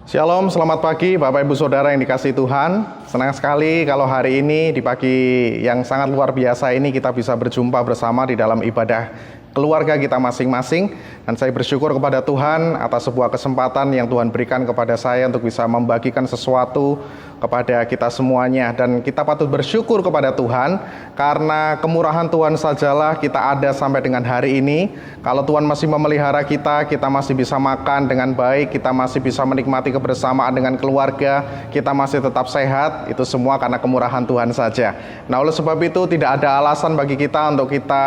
Shalom, selamat pagi Bapak Ibu Saudara yang dikasihi Tuhan. Senang sekali kalau hari ini di pagi yang sangat luar biasa ini kita bisa berjumpa bersama di dalam ibadah keluarga kita masing-masing. Dan saya bersyukur kepada Tuhan atas sebuah kesempatan yang Tuhan berikan kepada saya untuk bisa membagikan sesuatu kepada kita semuanya. Dan kita patut bersyukur kepada Tuhan karena kemurahan Tuhan sajalah kita ada sampai dengan hari ini. Kalau Tuhan masih memelihara kita, kita masih bisa makan dengan baik, kita masih bisa menikmati kebersamaan dengan keluarga, kita masih tetap sehat, itu semua karena kemurahan Tuhan saja. Nah, oleh sebab itu tidak ada alasan bagi kita untuk kita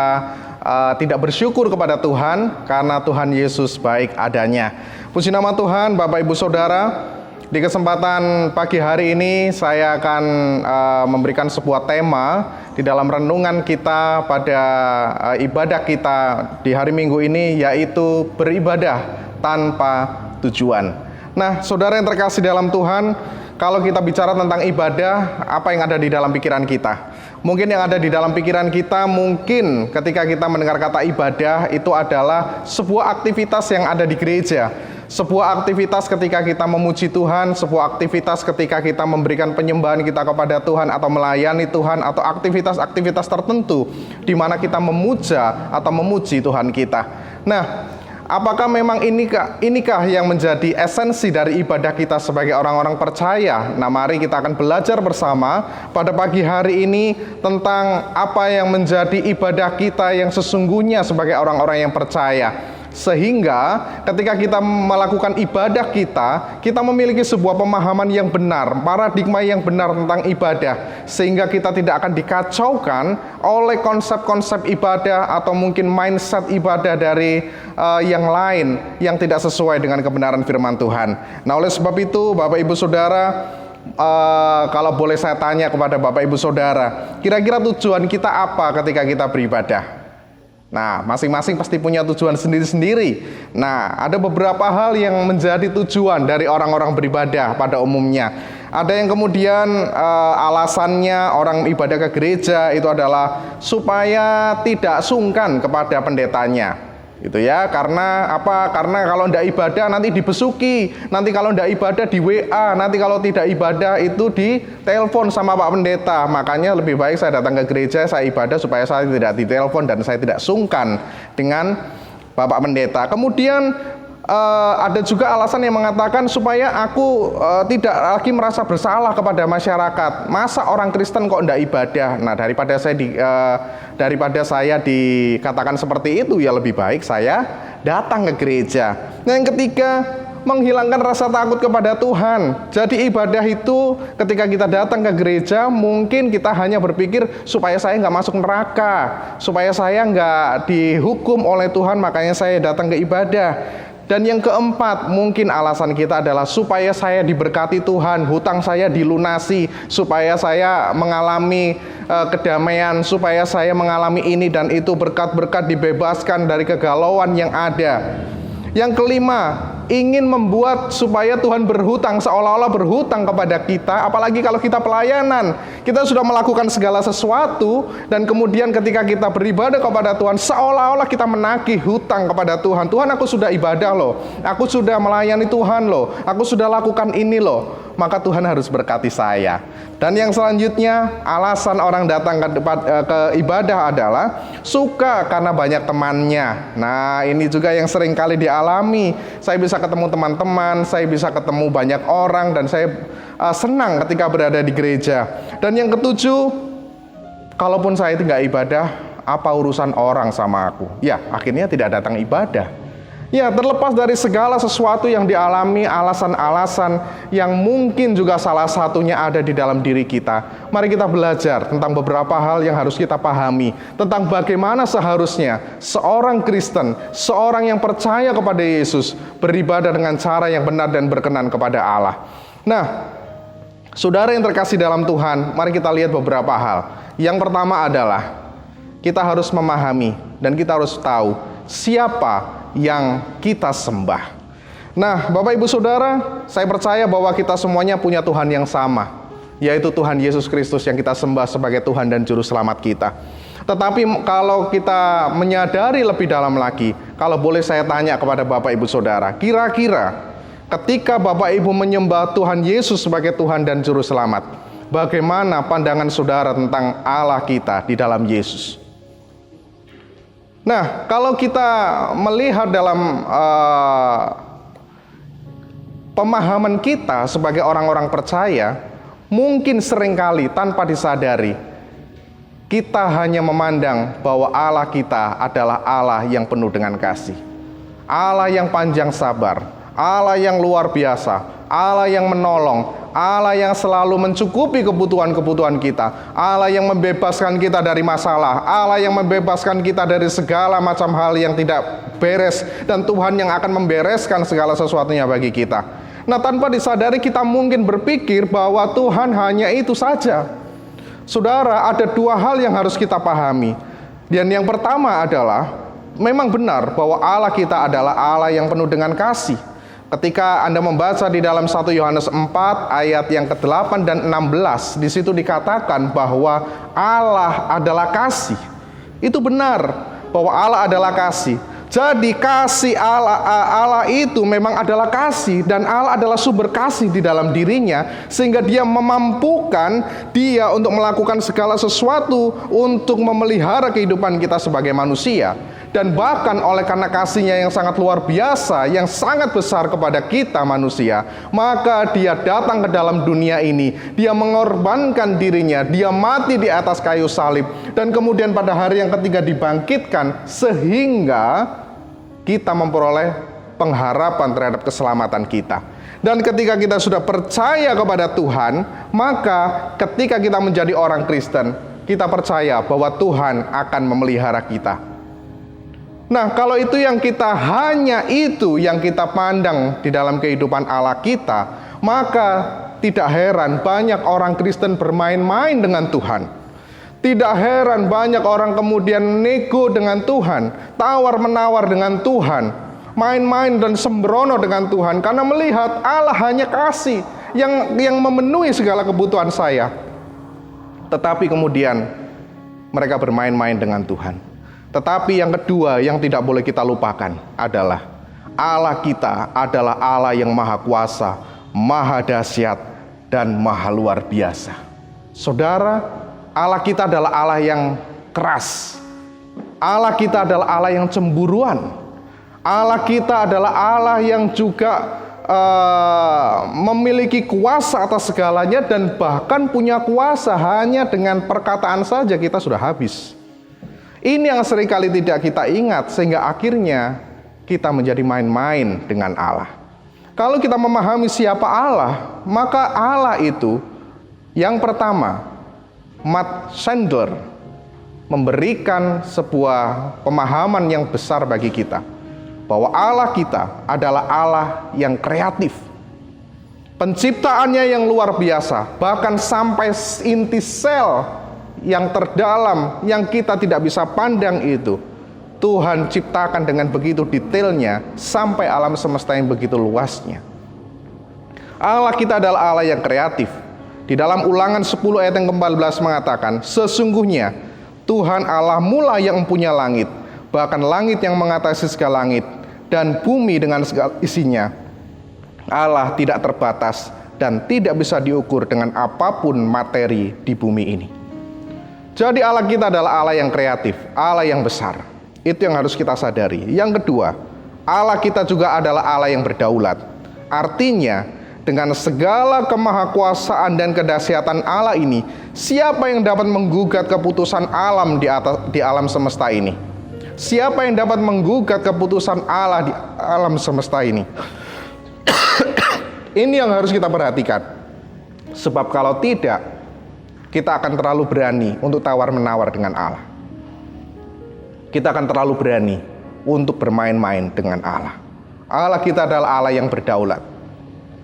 tidak bersyukur kepada Tuhan karena Tuhan Yesus baik adanya. Puji nama Tuhan, Bapak Ibu Saudara. Di kesempatan pagi hari ini saya akan memberikan sebuah tema di dalam renungan kita pada ibadah kita di hari Minggu ini, yaitu beribadah tanpa tujuan. Nah, saudara yang terkasih dalam Tuhan, kalau kita bicara tentang ibadah, apa yang ada di dalam pikiran kita? Mungkin yang ada di dalam pikiran kita, mungkin ketika kita mendengar kata ibadah, itu adalah sebuah aktivitas yang ada di gereja. Sebuah aktivitas ketika kita memuji Tuhan, sebuah aktivitas ketika kita memberikan penyembahan kita kepada Tuhan, atau melayani Tuhan, atau aktivitas-aktivitas tertentu di mana kita memuja atau memuji Tuhan kita. Nah, apakah memang inikah yang menjadi esensi dari ibadah kita sebagai orang-orang percaya? Nah, mari kita akan belajar bersama pada pagi hari ini tentang apa yang menjadi ibadah kita yang sesungguhnya sebagai orang-orang yang percaya. Sehingga ketika kita melakukan ibadah kita memiliki sebuah pemahaman yang benar, paradigma yang benar tentang ibadah. Sehingga kita tidak akan dikacaukan oleh konsep-konsep ibadah atau mungkin mindset ibadah dari yang lain yang tidak sesuai dengan kebenaran firman Tuhan. Nah, oleh sebab itu Bapak Ibu Saudara, kalau boleh saya tanya kepada Bapak Ibu Saudara, kira-kira tujuan kita apa ketika kita beribadah? Nah, masing-masing pasti punya tujuan sendiri-sendiri. Nah, ada beberapa hal yang menjadi tujuan dari orang-orang beribadah pada umumnya. Ada yang kemudian alasannya orang ibadah ke gereja itu adalah supaya tidak sungkan kepada pendetanya. Itu ya, karena apa? Karena kalau tidak ibadah nanti dibesuki, nanti kalau tidak ibadah di WA, nanti kalau tidak ibadah itu ditelepon sama Pak Pendeta. Makanya lebih baik saya datang ke gereja, saya ibadah supaya saya tidak ditelepon dan saya tidak sungkan dengan Bapak Pendeta. Kemudian ada juga alasan yang mengatakan supaya aku tidak lagi merasa bersalah kepada masyarakat. Masa orang Kristen kok tidak ibadah? Nah, daripada saya dikatakan seperti itu, ya lebih baik saya datang ke gereja. Nah, yang ketiga, menghilangkan rasa takut kepada Tuhan. Jadi ibadah itu ketika kita datang ke gereja, mungkin kita hanya berpikir supaya saya nggak masuk neraka, supaya saya nggak dihukum oleh Tuhan, makanya saya datang ke ibadah. Dan yang keempat, mungkin alasan kita adalah supaya saya diberkati Tuhan, hutang saya dilunasi, supaya saya mengalami kedamaian, supaya saya mengalami ini dan itu, berkat-berkat dibebaskan dari kegalauan yang ada. Yang kelima, ingin membuat supaya Tuhan berhutang, seolah-olah berhutang kepada kita. Apalagi kalau kita pelayanan, kita sudah melakukan segala sesuatu, dan kemudian ketika kita beribadah kepada Tuhan, seolah-olah kita menagih hutang kepada Tuhan. Tuhan, aku sudah ibadah loh, aku sudah melayani Tuhan loh, aku sudah lakukan ini loh, maka Tuhan harus berkati saya. Dan yang selanjutnya, alasan orang datang ke ibadah adalah suka karena banyak temannya. Nah, ini juga yang sering kali dialami. Saya bisa ketemu teman-teman, saya bisa ketemu banyak orang, dan saya senang ketika berada di gereja. Dan yang ketujuh, kalaupun saya tidak ibadah, apa urusan orang sama aku? Ya, akhirnya tidak datang ibadah. Ya, terlepas dari segala sesuatu yang dialami, alasan-alasan yang mungkin juga salah satunya ada di dalam diri kita, mari kita belajar tentang beberapa hal yang harus kita pahami, tentang bagaimana seharusnya seorang Kristen, seorang yang percaya kepada Yesus, beribadah dengan cara yang benar dan berkenan kepada Allah. Nah, saudara yang terkasih dalam Tuhan, mari kita lihat beberapa hal. Yang pertama adalah kita harus memahami dan kita harus tahu siapa yang kita sembah. Nah, Bapak Ibu Saudara, saya percaya bahwa kita semuanya punya Tuhan yang sama, yaitu Tuhan Yesus Kristus yang kita sembah sebagai Tuhan dan Juru Selamat kita. Tetapi kalau kita menyadari lebih dalam lagi, kalau boleh saya tanya kepada Bapak Ibu Saudara, kira-kira Ketika Bapak Ibu menyembah Tuhan Yesus sebagai Tuhan dan Juru Selamat, bagaimana pandangan saudara tentang Allah kita di dalam Yesus? Nah, kalau kita melihat dalam pemahaman kita sebagai orang-orang percaya, mungkin seringkali tanpa disadari, kita hanya memandang bahwa Allah kita adalah Allah yang penuh dengan kasih, Allah yang panjang sabar, Allah yang luar biasa, Allah yang menolong, Allah yang selalu mencukupi kebutuhan-kebutuhan kita, Allah yang membebaskan kita dari masalah, Allah yang membebaskan kita dari segala macam hal yang tidak beres, dan Tuhan yang akan membereskan segala sesuatunya bagi kita. Nah, tanpa disadari kita mungkin berpikir bahwa Tuhan hanya itu saja. Saudara, ada dua hal yang harus kita pahami. Dan yang pertama adalah, memang benar bahwa Allah kita adalah Allah yang penuh dengan kasih. Ketika Anda membaca di dalam 1 Yohanes 4 ayat yang ke-8 dan 16, di situ dikatakan bahwa Allah adalah kasih. Itu benar bahwa Allah adalah kasih. Jadi kasih Allah itu memang adalah kasih, dan Allah adalah sumber kasih di dalam dirinya, sehingga dia memampukan dia untuk melakukan segala sesuatu untuk memelihara kehidupan kita sebagai manusia. Dan bahkan oleh karena kasihnya yang sangat luar biasa, yang sangat besar kepada kita manusia, maka dia datang ke dalam dunia ini, dia mengorbankan dirinya, dia mati di atas kayu salib, dan kemudian pada hari yang ketiga dibangkitkan, sehingga kita memperoleh pengharapan terhadap keselamatan kita. Dan ketika kita sudah percaya kepada Tuhan, maka ketika kita menjadi orang Kristen, kita percaya bahwa Tuhan akan memelihara kita. Nah, kalau itu yang kita hanya itu yang kita pandang di dalam kehidupan Allah kita, maka tidak heran banyak orang Kristen bermain-main dengan Tuhan. Tidak heran banyak orang kemudian nego dengan Tuhan, tawar-menawar dengan Tuhan, main-main dan sembrono dengan Tuhan, karena melihat Allah hanya kasih yang memenuhi segala kebutuhan saya. Tetapi kemudian mereka bermain-main dengan Tuhan. Tetapi yang kedua yang tidak boleh kita lupakan adalah Allah kita adalah Allah yang maha kuasa, maha dahsyat, dan maha luar biasa. Saudara, Allah kita adalah Allah yang keras. Allah kita adalah Allah yang cemburuan. Allah kita adalah Allah yang juga memiliki kuasa atas segalanya, dan bahkan punya kuasa hanya dengan perkataan saja kita sudah habis. Ini yang seringkali tidak kita ingat, sehingga akhirnya kita menjadi main-main dengan Allah. Kalau kita memahami siapa Allah, maka Allah itu yang pertama, Matt Chandler memberikan sebuah pemahaman yang besar bagi kita, bahwa Allah kita adalah Allah yang kreatif. Penciptaannya yang luar biasa, bahkan sampai inti sel yang terdalam, yang kita tidak bisa pandang itu, Tuhan ciptakan dengan begitu detailnya, sampai alam semesta yang begitu luasnya. Allah kita adalah Allah yang kreatif. Di dalam Ulangan 10 ayat yang ke-14 mengatakan, sesungguhnya Tuhan Allah mula yang mempunyai langit, bahkan langit yang mengatasi segala langit, dan bumi dengan segala isinya. Allah tidak terbatas dan tidak bisa diukur dengan apapun materi di bumi ini. Jadi Allah kita adalah Allah yang kreatif, Allah yang besar. Itu yang harus kita sadari. Yang kedua, Allah kita juga adalah Allah yang berdaulat. Artinya, dengan segala kemahakuasaan dan kedahsyatan Allah ini, siapa yang dapat menggugat keputusan alam di alam semesta ini? Siapa yang dapat menggugat keputusan Allah di alam semesta ini? Ini yang harus kita perhatikan. Sebab kalau tidak, kita akan terlalu berani untuk tawar-menawar dengan Allah. Kita akan terlalu berani untuk bermain-main dengan Allah. Allah kita adalah Allah yang berdaulat.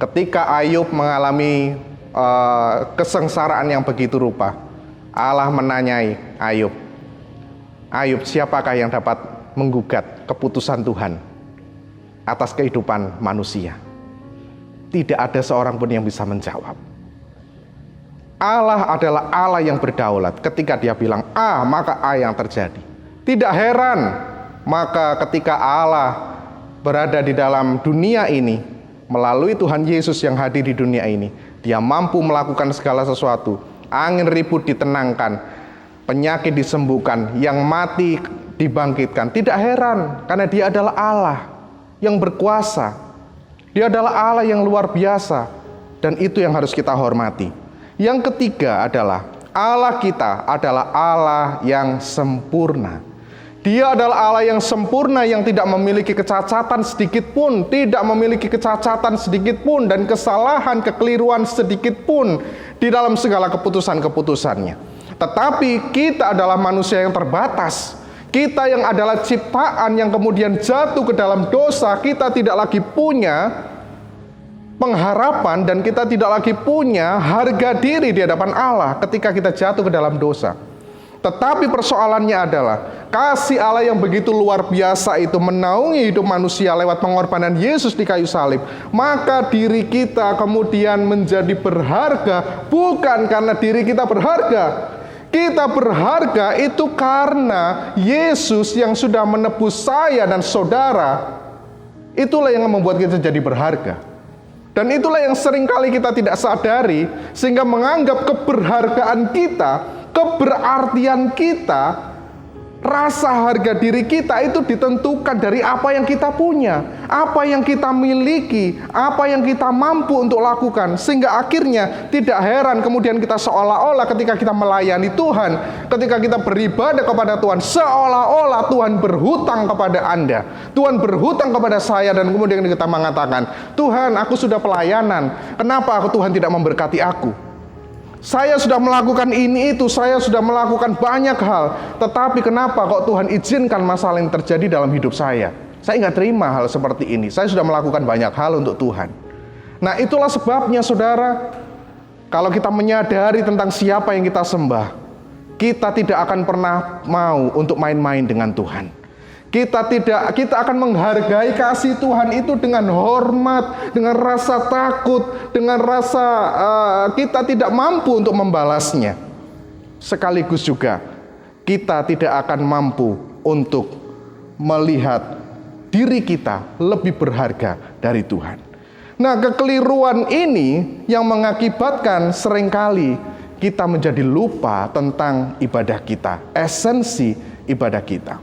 Ketika Ayub mengalami kesengsaraan yang begitu rupa, Allah menanyai Ayub, Ayub, siapakah yang dapat menggugat keputusan Tuhan atas kehidupan manusia? Tidak ada seorang pun yang bisa menjawab. Allah adalah Allah yang berdaulat. Ketika dia bilang A, maka A yang terjadi. Tidak heran, maka ketika Allah berada di dalam dunia ini, Melalui Tuhan Yesus yang hadir di dunia ini, Dia mampu melakukan segala sesuatu. Angin ribut ditenangkan, penyakit disembuhkan, yang mati dibangkitkan. Tidak heran, karena Dia adalah Allah yang berkuasa. Dia adalah Allah yang luar biasa, dan itu yang harus kita hormati. Yang ketiga adalah Allah kita adalah Allah yang sempurna. Dia adalah Allah yang sempurna, yang tidak memiliki kecacatan sedikit pun, tidak memiliki kecacatan sedikit pun, dan kesalahan, kekeliruan sedikit pun di dalam segala keputusan-keputusannya. Tetapi kita adalah manusia yang terbatas. Kita yang adalah ciptaan yang kemudian jatuh ke dalam dosa, kita tidak lagi punya pengharapan dan kita tidak lagi punya harga diri di hadapan Allah ketika kita jatuh ke dalam dosa. Tetapi persoalannya adalah kasih Allah yang begitu luar biasa itu menaungi hidup manusia lewat pengorbanan Yesus di kayu salib. Maka diri kita kemudian menjadi berharga bukan karena diri kita berharga. Kita berharga itu karena Yesus yang sudah menebus saya dan saudara. Itulah yang membuat kita jadi berharga. Dan itulah yang seringkali kita tidak sadari, sehingga menganggap keberhargaan kita, keberartian kita, rasa harga diri kita itu ditentukan dari apa yang kita punya, apa yang kita miliki, apa yang kita mampu untuk lakukan. Sehingga akhirnya tidak heran kemudian kita seolah-olah ketika kita melayani Tuhan, ketika kita beribadah kepada Tuhan, seolah-olah Tuhan berhutang kepada Anda, Tuhan berhutang kepada saya, dan kemudian kita mengatakan, Tuhan, aku sudah pelayanan, kenapa Tuhan tidak memberkati aku? Saya sudah melakukan ini itu, saya sudah melakukan banyak hal, tetapi kenapa kok Tuhan izinkan masalah yang terjadi dalam hidup saya? Saya nggak terima hal seperti ini. Saya sudah melakukan banyak hal untuk Tuhan. Nah, itulah sebabnya saudara, kalau kita menyadari tentang siapa yang kita sembah, kita tidak akan pernah mau untuk main-main dengan Tuhan. Kita akan menghargai kasih Tuhan itu dengan hormat, dengan rasa takut, dengan rasa kita tidak mampu untuk membalasnya. Sekaligus juga kita tidak akan mampu untuk melihat diri kita lebih berharga dari Tuhan. Nah, kekeliruan ini yang mengakibatkan seringkali kita menjadi lupa tentang ibadah kita, esensi ibadah kita.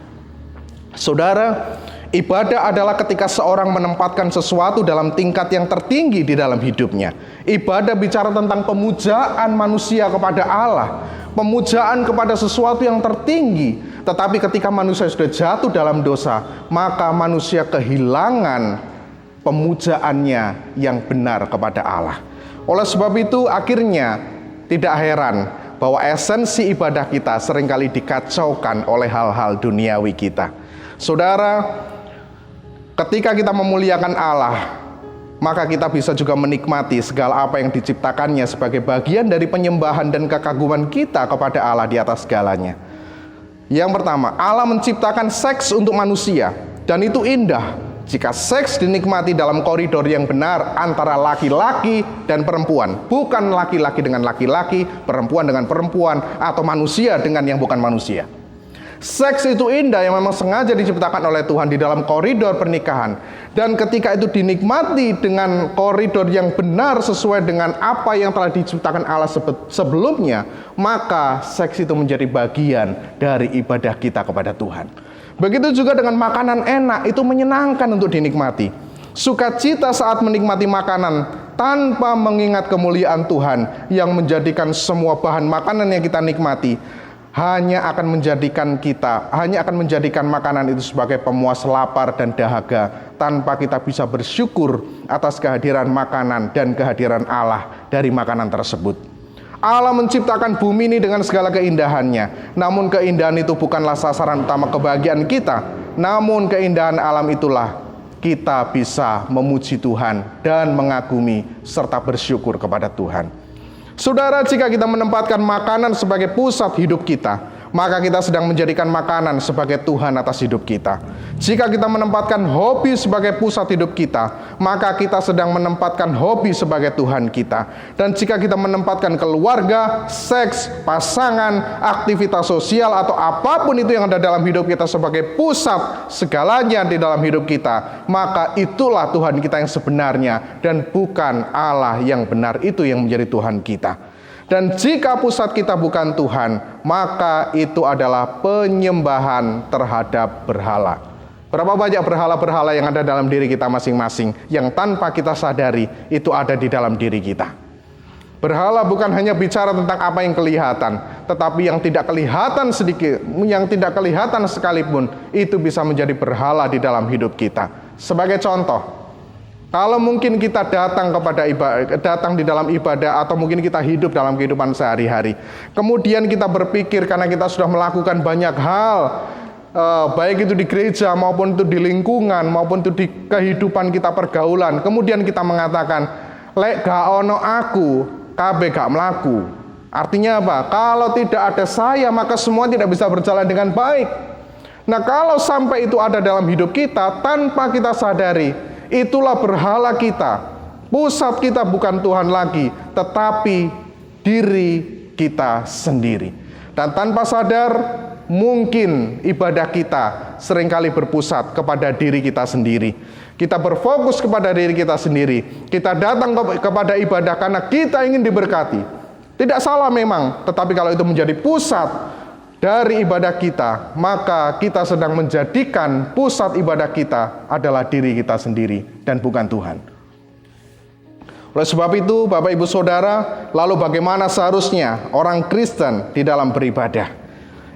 Saudara, ibadah adalah ketika seorang menempatkan sesuatu dalam tingkat yang tertinggi di dalam hidupnya. Ibadah bicara tentang pemujaan manusia kepada Allah, pemujaan kepada sesuatu yang tertinggi. Tetapi ketika manusia sudah jatuh dalam dosa, maka manusia kehilangan pemujaannya yang benar kepada Allah. Oleh sebab itu, akhirnya tidak heran bahwa esensi ibadah kita seringkali dikacaukan oleh hal-hal duniawi kita. Saudara, ketika kita memuliakan Allah, maka kita bisa juga menikmati segala apa yang diciptakannya sebagai bagian dari penyembahan dan kekaguman kita kepada Allah di atas segalanya. Yang pertama, Allah menciptakan seks untuk manusia, dan itu indah jika seks dinikmati dalam koridor yang benar antara laki-laki dan perempuan, bukan laki-laki dengan laki-laki, perempuan dengan perempuan, atau manusia dengan yang bukan manusia. Seks itu indah yang memang sengaja diciptakan oleh Tuhan di dalam koridor pernikahan. Dan ketika itu dinikmati dengan koridor yang benar sesuai dengan apa yang telah diciptakan Allah sebelumnya, maka seks itu menjadi bagian dari ibadah kita kepada Tuhan. Begitu juga dengan makanan enak, itu menyenangkan untuk dinikmati. Sukacita saat menikmati makanan tanpa mengingat kemuliaan Tuhan yang menjadikan semua bahan makanan yang kita nikmati hanya akan menjadikan makanan itu sebagai pemuas lapar dan dahaga, tanpa kita bisa bersyukur atas kehadiran makanan dan kehadiran Allah dari makanan tersebut. Allah menciptakan bumi ini dengan segala keindahannya, namun keindahan itu bukanlah sasaran utama kebahagiaan kita. Namun keindahan alam itulah kita bisa memuji Tuhan dan mengagumi serta bersyukur kepada Tuhan. Saudara, jika kita menempatkan makanan sebagai pusat hidup kita, maka kita sedang menjadikan makanan sebagai Tuhan atas hidup kita. Jika kita menempatkan hobi sebagai pusat hidup kita, maka kita sedang menempatkan hobi sebagai Tuhan kita. Dan jika kita menempatkan keluarga, seks, pasangan, aktivitas sosial, atau apapun itu yang ada dalam hidup kita sebagai pusat segalanya di dalam hidup kita, maka itulah Tuhan kita yang sebenarnya, dan bukan Allah yang benar itu yang menjadi Tuhan kita. Dan jika pusat kita bukan Tuhan, maka itu adalah penyembahan terhadap berhala. Berapa banyak berhala-berhala yang ada dalam diri kita masing-masing, yang tanpa kita sadari itu ada di dalam diri kita. Berhala bukan hanya bicara tentang apa yang kelihatan, tetapi yang tidak kelihatan sedikit, yang tidak kelihatan sekalipun, itu bisa menjadi berhala di dalam hidup kita. Sebagai contoh, kalau mungkin kita datang di dalam ibadah, atau mungkin kita hidup dalam kehidupan sehari-hari, kemudian kita berpikir karena kita sudah melakukan banyak hal, baik itu di gereja maupun itu di lingkungan maupun itu di kehidupan kita pergaulan, kemudian kita mengatakan, lek gak ono aku, kabeh gak melaku. Artinya apa? Kalau tidak ada saya, maka semua tidak bisa berjalan dengan baik. Nah, kalau sampai itu ada dalam hidup kita tanpa kita sadari, itulah berhala kita. Pusat kita bukan Tuhan lagi, tetapi diri kita sendiri. Dan tanpa sadar, mungkin ibadah kita seringkali berpusat kepada diri kita sendiri. Kita berfokus kepada diri kita sendiri. Kita datang kepada ibadah karena kita ingin diberkati. Tidak salah memang, tetapi kalau itu menjadi pusat dari ibadah kita, maka kita sedang menjadikan pusat ibadah kita adalah diri kita sendiri dan bukan Tuhan. Oleh sebab itu, Bapak Ibu Saudara, lalu bagaimana seharusnya orang Kristen di dalam beribadah?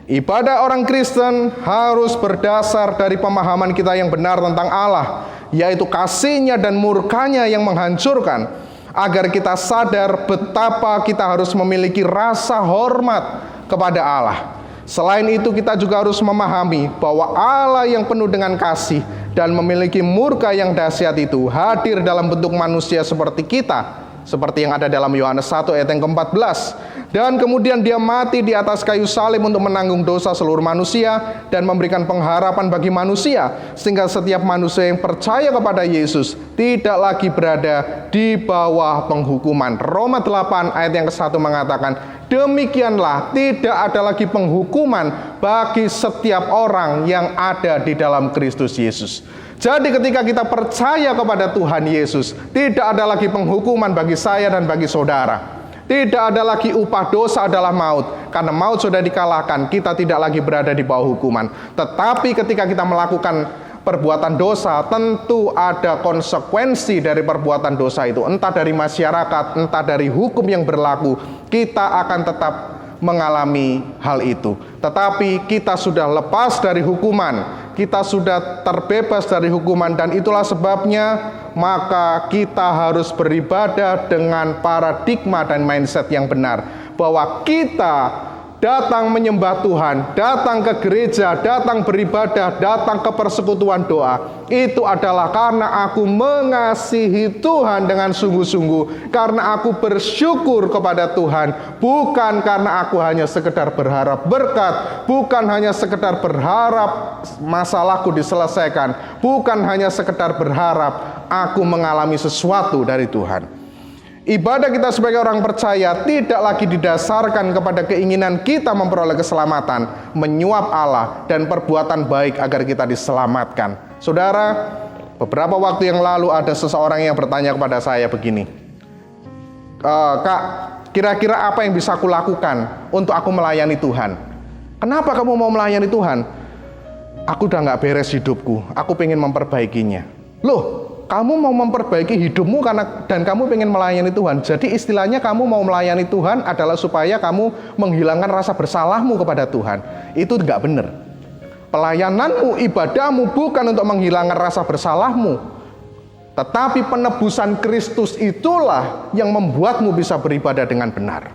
Ibadah orang Kristen harus berdasar dari pemahaman kita yang benar tentang Allah, yaitu kasih-Nya dan murka-Nya yang menghancurkan, agar kita sadar betapa kita harus memiliki rasa hormat kepada Allah. Selain itu, kita juga harus memahami bahwa Allah yang penuh dengan kasih dan memiliki murka yang dahsyat itu hadir dalam bentuk manusia seperti kita, seperti yang ada dalam Yohanes 1 ayat yang ke-14. Dan kemudian dia mati di atas kayu salib untuk menanggung dosa seluruh manusia dan memberikan pengharapan bagi manusia, sehingga setiap manusia yang percaya kepada Yesus tidak lagi berada di bawah penghukuman. Roma 8 ayat yang ke-1 mengatakan, demikianlah tidak ada lagi penghukuman bagi setiap orang yang ada di dalam Kristus Yesus. Jadi ketika kita percaya kepada Tuhan Yesus, tidak ada lagi penghukuman bagi saya dan bagi saudara. Tidak ada lagi upah dosa adalah maut. Karena maut sudah dikalahkan, kita tidak lagi berada di bawah hukuman. Tetapi ketika kita melakukan perbuatan dosa, tentu ada konsekuensi dari perbuatan dosa itu. Entah dari masyarakat, entah dari hukum yang berlaku, kita akan tetap mengalami hal itu. Tetapi kita sudah lepas dari hukuman, kita sudah terbebas dari hukuman, dan itulah sebabnya maka kita harus beribadah dengan paradigma dan mindset yang benar, bahwa kita datang menyembah Tuhan, datang ke gereja, datang beribadah, datang ke persekutuan doa, itu adalah karena aku mengasihi Tuhan dengan sungguh-sungguh, karena aku bersyukur kepada Tuhan, bukan karena aku hanya sekedar berharap berkat, bukan hanya sekedar berharap masalahku diselesaikan, bukan hanya sekedar berharap aku mengalami sesuatu dari Tuhan. Ibadah kita sebagai orang percaya tidak lagi didasarkan kepada keinginan kita memperoleh keselamatan, menyuap Allah, dan perbuatan baik agar kita diselamatkan. Saudara, beberapa waktu yang lalu ada seseorang yang bertanya kepada saya begini, Kak, kira-kira apa yang bisa aku lakukan untuk aku melayani Tuhan? Kenapa kamu mau melayani Tuhan? Aku udah gak beres hidupku, aku pengen memperbaikinya. Loh, kamu mau memperbaiki hidupmu dan kamu pengen melayani Tuhan. Jadi istilahnya kamu mau melayani Tuhan adalah supaya kamu menghilangkan rasa bersalahmu kepada Tuhan. Itu enggak benar. Pelayananmu, ibadahmu bukan untuk menghilangkan rasa bersalahmu, tetapi penebusan Kristus itulah yang membuatmu bisa beribadah dengan benar.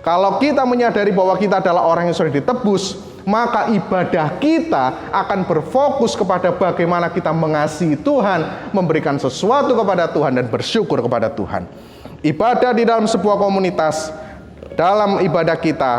Kalau kita menyadari bahwa kita adalah orang yang sudah ditebus, maka ibadah kita akan berfokus kepada bagaimana kita mengasihi Tuhan, memberikan sesuatu kepada Tuhan, dan bersyukur kepada Tuhan. Ibadah di dalam sebuah komunitas, dalam ibadah kita,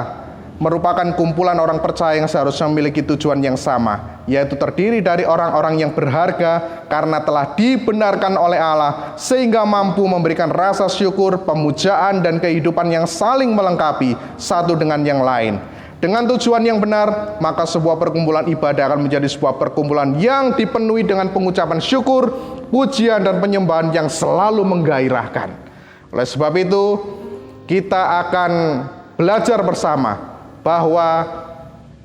merupakan kumpulan orang percaya yang seharusnya memiliki tujuan yang sama, yaitu terdiri dari orang-orang yang berharga karena telah dibenarkan oleh Allah, sehingga mampu memberikan rasa syukur, pemujaan, dan kehidupan yang saling melengkapi satu dengan yang lain. Dengan tujuan yang benar, maka sebuah perkumpulan ibadah akan menjadi sebuah perkumpulan yang dipenuhi dengan pengucapan syukur, pujian, dan penyembahan yang selalu menggairahkan. Oleh sebab itu, kita akan belajar bersama bahwa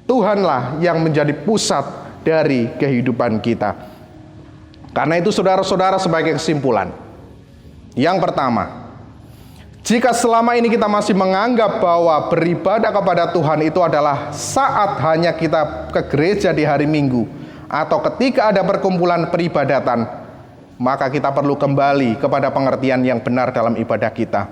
Tuhanlah yang menjadi pusat dari kehidupan kita. Karena itu saudara-saudara, sebagai kesimpulan, yang pertama, jika selama ini kita masih menganggap bahwa beribadah kepada Tuhan itu adalah saat hanya kita ke gereja di hari Minggu atau ketika ada perkumpulan peribadatan, maka kita perlu kembali kepada pengertian yang benar dalam ibadah kita,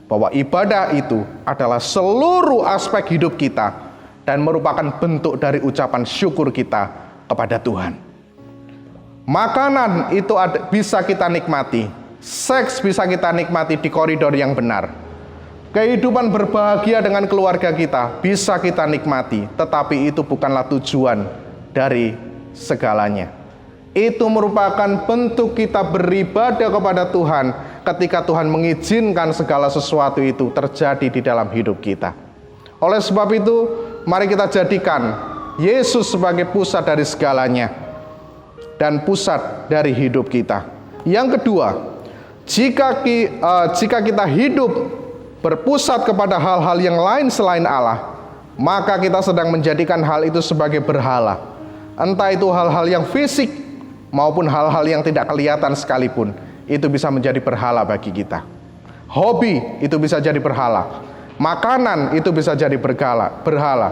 bahwa ibadah itu adalah seluruh aspek hidup kita dan merupakan bentuk dari ucapan syukur kita kepada Tuhan. Makanan itu bisa kita nikmati, seks bisa kita nikmati di koridor yang benar, kehidupan berbahagia dengan keluarga kita bisa kita nikmati, tetapi itu bukanlah tujuan dari segalanya. Itu merupakan bentuk kita beribadah kepada Tuhan ketika Tuhan mengizinkan segala sesuatu itu terjadi di dalam hidup kita. Oleh sebab itu, mari kita jadikan Yesus sebagai pusat dari segalanya dan pusat dari hidup kita. Yang kedua, jika kita hidup berpusat kepada hal-hal yang lain selain Allah, maka kita sedang menjadikan hal itu sebagai berhala. Entah itu hal-hal yang fisik maupun hal-hal yang tidak kelihatan sekalipun, itu bisa menjadi berhala bagi kita. Hobi itu bisa jadi berhala. Makanan itu bisa jadi berhala.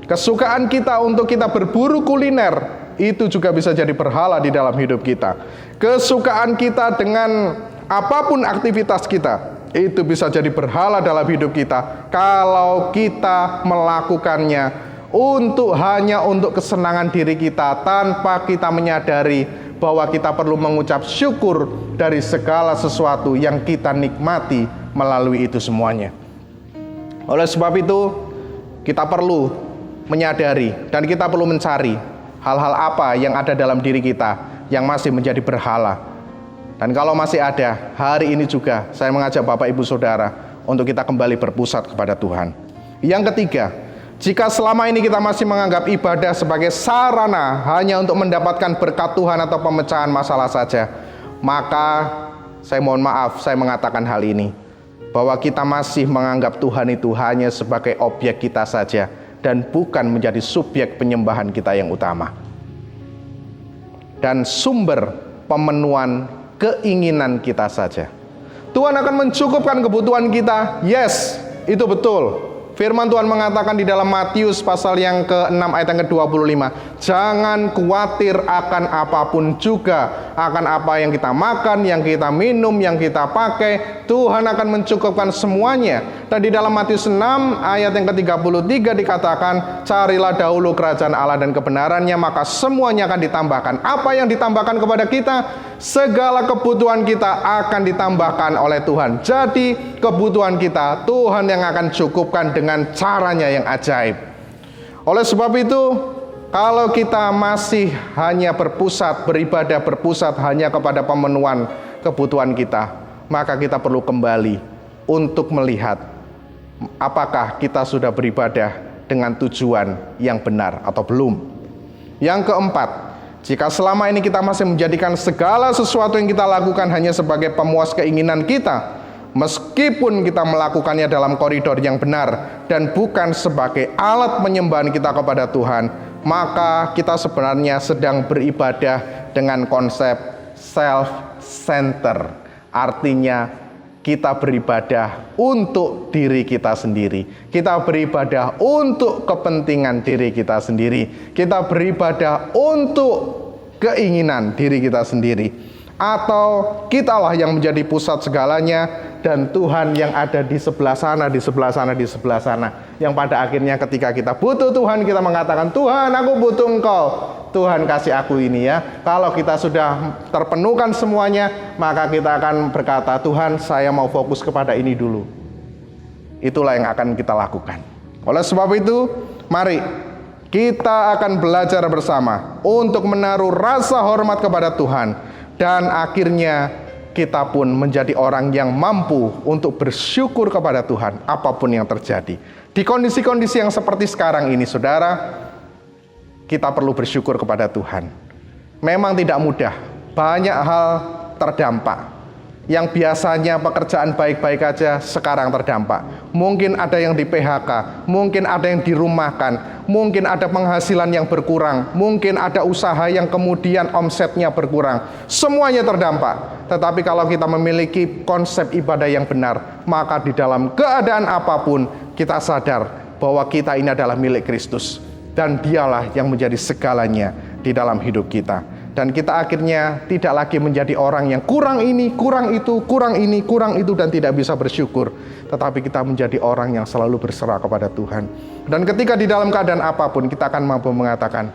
Kesukaan kita untuk kita berburu kuliner itu juga bisa jadi berhala di dalam hidup kita. Kesukaan kita dengan apapun aktivitas kita itu bisa jadi berhala dalam hidup kita kalau kita melakukannya hanya untuk kesenangan diri kita, tanpa kita menyadari bahwa kita perlu mengucap syukur dari segala sesuatu yang kita nikmati melalui itu semuanya. Oleh sebab itu, kita perlu menyadari dan kita perlu mencari hal-hal apa yang ada dalam diri kita yang masih menjadi berhala. Dan kalau masih ada, hari ini juga saya mengajak Bapak Ibu Saudara untuk kita kembali berpusat kepada Tuhan. Yang ketiga, jika selama ini kita masih menganggap ibadah sebagai sarana hanya untuk mendapatkan berkat Tuhan atau pemecahan masalah saja, maka saya mohon maaf saya mengatakan hal ini, bahwa kita masih menganggap Tuhan itu hanya sebagai objek kita saja dan bukan menjadi subjek penyembahan kita yang utama dan sumber pemenuhan keinginan kita saja. Tuhan akan mencukupkan kebutuhan kita, yes, itu betul. Firman Tuhan mengatakan di dalam Matius pasal yang ke-6 ayat yang ke-25, jangan khawatir akan apapun juga, akan apa yang kita makan, yang kita minum, yang kita pakai, Tuhan akan mencukupkan semuanya. Dan di dalam Matius 6 ayat yang ke-33 dikatakan, carilah dahulu kerajaan Allah dan kebenarannya, maka semuanya akan ditambahkan. Apa yang ditambahkan kepada kita? Segala kebutuhan kita akan ditambahkan oleh Tuhan. Jadi kebutuhan kita Tuhan yang akan cukupkan dengan caranya yang ajaib. Oleh sebab itu, kalau kita masih hanya beribadah berpusat hanya kepada pemenuhan kebutuhan kita, maka kita perlu kembali untuk melihat apakah kita sudah beribadah dengan tujuan yang benar atau belum. Yang keempat, jika selama ini kita masih menjadikan segala sesuatu yang kita lakukan hanya sebagai pemuas keinginan kita, meskipun kita melakukannya dalam koridor yang benar dan bukan sebagai alat penyembahan kita kepada Tuhan, maka kita sebenarnya sedang beribadah dengan konsep self-center. Artinya kita beribadah untuk diri kita sendiri. Kita beribadah untuk kepentingan diri kita sendiri. Kita beribadah untuk keinginan diri kita sendiri. Atau kitalah yang menjadi pusat segalanya dan Tuhan yang ada di sebelah sana, di sebelah sana, di sebelah sana. Yang pada akhirnya ketika kita butuh Tuhan, kita mengatakan, Tuhan aku butuh Engkau, Tuhan kasih aku ini ya. Kalau kita sudah terpenuhkan semuanya, maka kita akan berkata, Tuhan saya mau fokus kepada ini dulu. Itulah yang akan kita lakukan. Oleh sebab itu, mari kita akan belajar bersama untuk menaruh rasa hormat kepada Tuhan, dan akhirnya kita pun menjadi orang yang mampu untuk bersyukur kepada Tuhan apapun yang terjadi. Di kondisi-kondisi yang seperti sekarang ini, saudara, kita perlu bersyukur kepada Tuhan. Memang tidak mudah, banyak hal terdampak. Yang biasanya pekerjaan baik-baik aja sekarang terdampak. Mungkin ada yang di PHK, mungkin ada yang dirumahkan, mungkin ada penghasilan yang berkurang, mungkin ada usaha yang kemudian omsetnya berkurang. Semuanya terdampak. Tetapi kalau kita memiliki konsep ibadah yang benar, maka di dalam keadaan apapun kita sadar bahwa kita ini adalah milik Kristus, dan Dialah yang menjadi segalanya di dalam hidup kita. Dan kita akhirnya tidak lagi menjadi orang yang kurang ini, kurang itu, kurang ini, kurang itu, dan tidak bisa bersyukur. Tetapi kita menjadi orang yang selalu berserah kepada Tuhan. Dan ketika di dalam keadaan apapun, kita akan mampu mengatakan,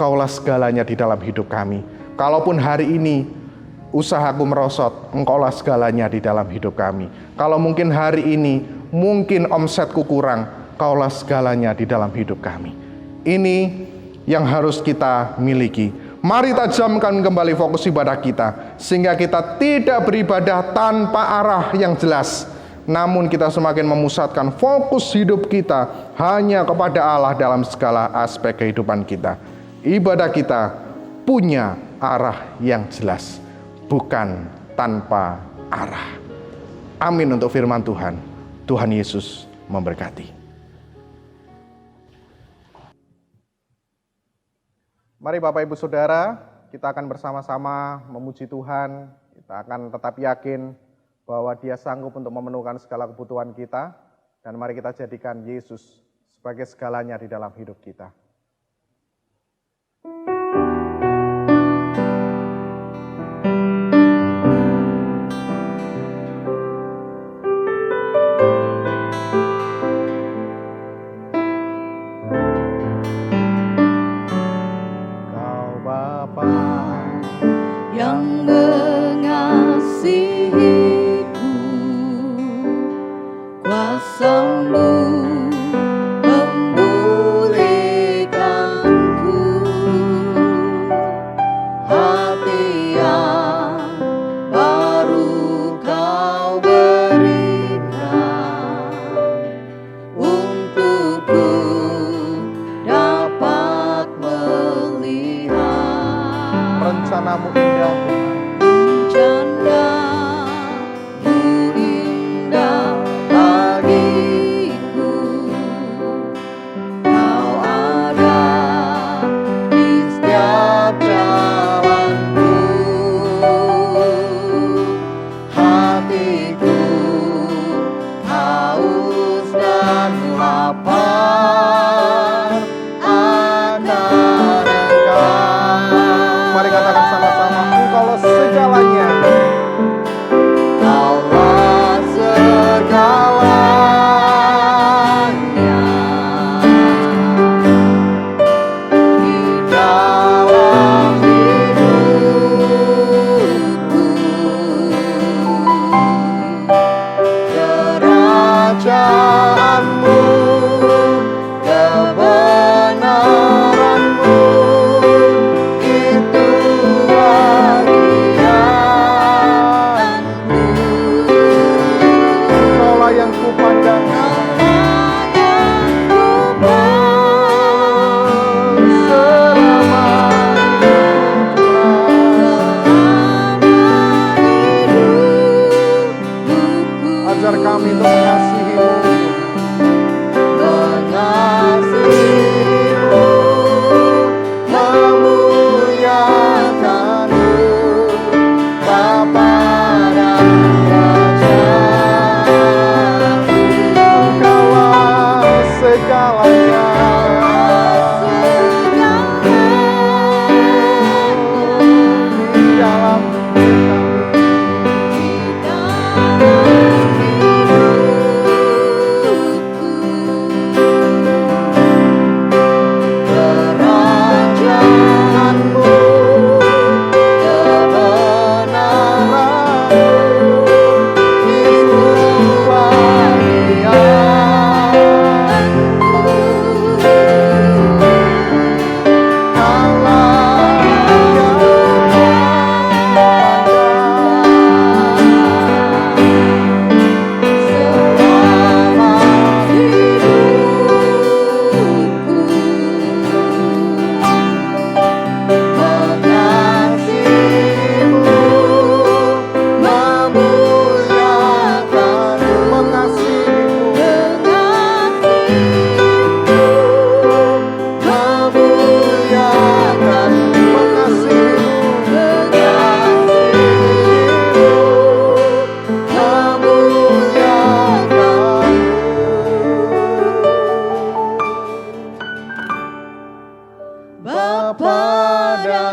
Kaulah segalanya di dalam hidup kami. Kalaupun hari ini usahaku merosot, Engkaulah segalanya di dalam hidup kami. Kalau mungkin hari ini, mungkin omsetku kurang, Kaulah segalanya di dalam hidup kami. Ini yang harus kita miliki. Mari tajamkan kembali fokus ibadah kita, sehingga kita tidak beribadah tanpa arah yang jelas, namun kita semakin memusatkan fokus hidup kita hanya kepada Allah dalam segala aspek kehidupan kita. Ibadah kita punya arah yang jelas, bukan tanpa arah. Amin untuk firman Tuhan. Tuhan Yesus memberkati. Mari Bapak Ibu Saudara, kita akan bersama-sama memuji Tuhan. Kita akan tetap yakin bahwa Dia sanggup untuk memenuhkan segala kebutuhan kita. Dan mari kita jadikan Yesus sebagai segalanya di dalam hidup kita.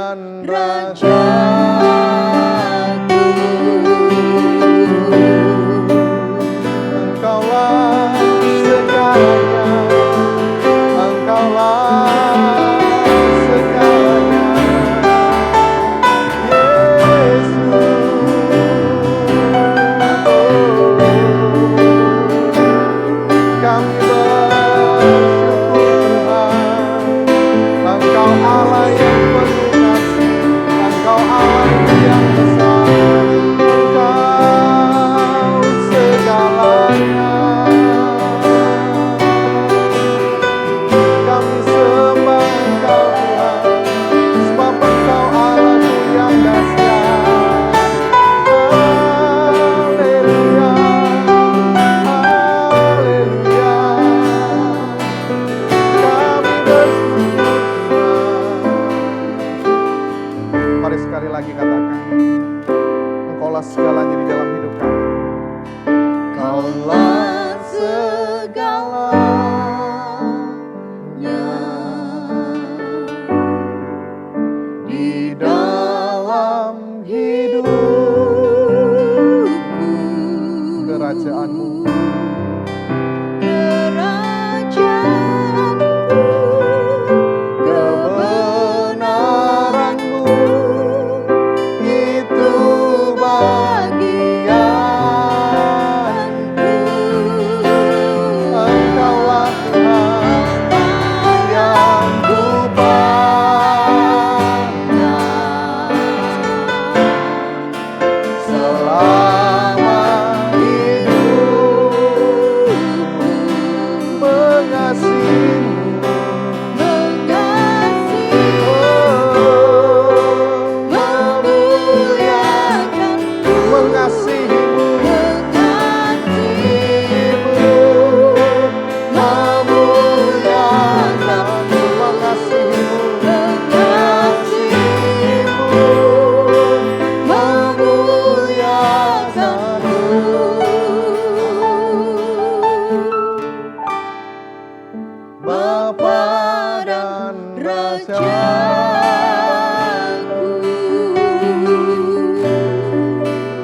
dan Rajaku. Engkaulah segalanya, Engkaulah segalanya, Yesus. Kami bersyukur Tuhan, Engkau Allah yang penuh kasih, Engkau Allah yang besar, Engkau segalanya. Kami sembah Engkau Tuhan, sebab Engkau Allah yang dahsyat. Haleluya, haleluya. Kami bersyukur Tuhan. Mari sekali lagi katakan, Engkaulah segalanya di dalam hidup kami. Engkaulah segalanya di dalam hidupku. Kerajaanmu, kebenaranmu, itu bagianku. Engkaulah Tuhan yang kupandang selama hidupku. Mengasihimu, mengasihimu, memuliakanmu, mengasihimu, Bapa dan Rajaku.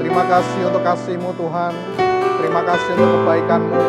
Terima kasih untuk kasih-Mu Tuhan. Terima kasih untuk kebaikan-Mu.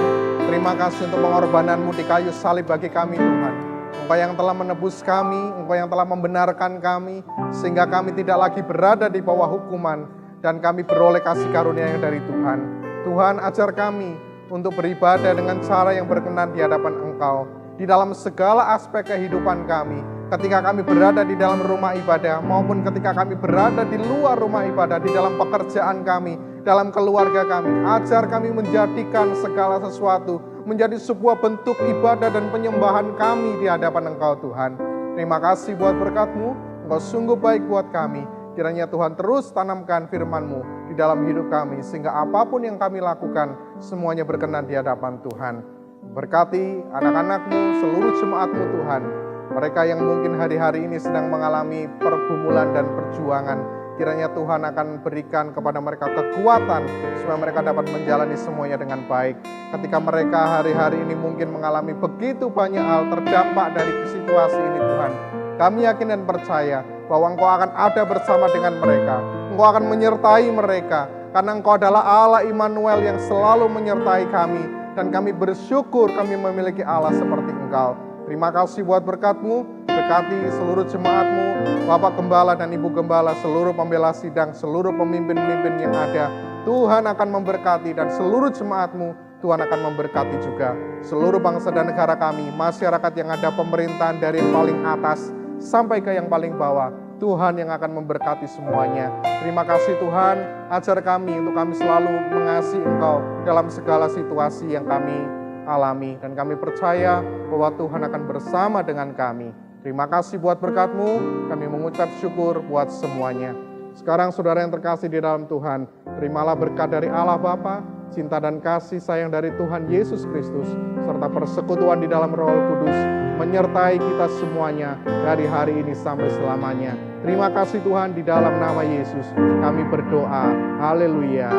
Terima kasih untuk pengorbanan-Mu di kayu salib bagi kami Tuhan. Engkau yang telah menebus kami, Engkau yang telah membenarkan kami, sehingga kami tidak lagi berada di bawah hukuman, dan kami beroleh kasih karunia yang dari Tuhan. Tuhan, ajar kami untuk beribadah dengan cara yang berkenan di hadapan Engkau, di dalam segala aspek kehidupan kami, ketika kami berada di dalam rumah ibadah, maupun ketika kami berada di luar rumah ibadah, di dalam pekerjaan kami, dalam keluarga kami. Ajar kami menjadikan segala sesuatu menjadi sebuah bentuk ibadah dan penyembahan kami di hadapan Engkau Tuhan. Terima kasih buat berkat-Mu, Engkau sungguh baik buat kami. Kiranya Tuhan terus tanamkan firman-Mu di dalam hidup kami, sehingga apapun yang kami lakukan, semuanya berkenan di hadapan Tuhan. Berkati anak-anak-Mu, seluruh jemaat-Mu Tuhan. Mereka yang mungkin hari-hari ini sedang mengalami pergumulan dan perjuangan, kiranya Tuhan akan berikan kepada mereka kekuatan supaya mereka dapat menjalani semuanya dengan baik. Ketika mereka hari-hari ini mungkin mengalami begitu banyak hal terdampak dari situasi ini Tuhan, kami yakin dan percaya bahwa Engkau akan ada bersama dengan mereka. Engkau akan menyertai mereka, karena Engkau adalah Allah Immanuel yang selalu menyertai kami. Dan kami bersyukur kami memiliki Allah seperti Engkau. Terima kasih buat berkat-Mu, berkati seluruh jemaat-Mu, Bapak Gembala dan Ibu Gembala, seluruh pembela sidang, seluruh pemimpin-pemimpin yang ada. Tuhan akan memberkati, dan seluruh jemaat-Mu, Tuhan akan memberkati juga. Seluruh bangsa dan negara kami, masyarakat yang ada pemerintahan dari yang paling atas sampai ke yang paling bawah, Tuhan yang akan memberkati semuanya. Terima kasih Tuhan, ajar kami untuk kami selalu mengasihi Engkau dalam segala situasi yang kami alami. Dan kami percaya bahwa Tuhan akan bersama dengan kami. Terima kasih buat berkat-Mu, kami mengucap syukur buat semuanya. Sekarang saudara yang terkasih di dalam Tuhan, terimalah berkat dari Allah Bapa, cinta dan kasih sayang dari Tuhan Yesus Kristus, serta persekutuan di dalam Roh Kudus, menyertai kita semuanya dari hari ini sampai selamanya. Terima kasih Tuhan, di dalam nama Yesus kami berdoa. Haleluya.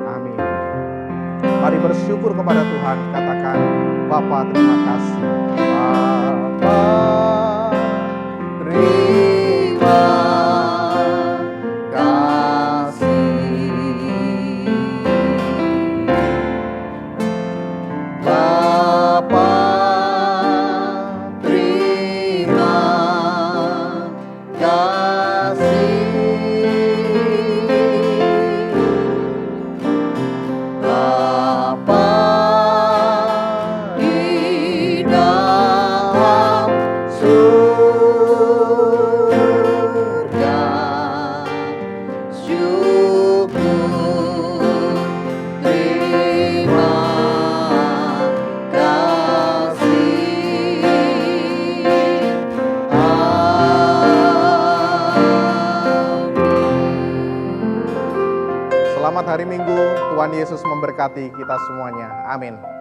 Amin. Mari bersyukur kepada Tuhan, katakan, Bapa terima kasih. Bapa terima selamat hari Minggu. Tuhan Yesus memberkati kita semuanya. Amin.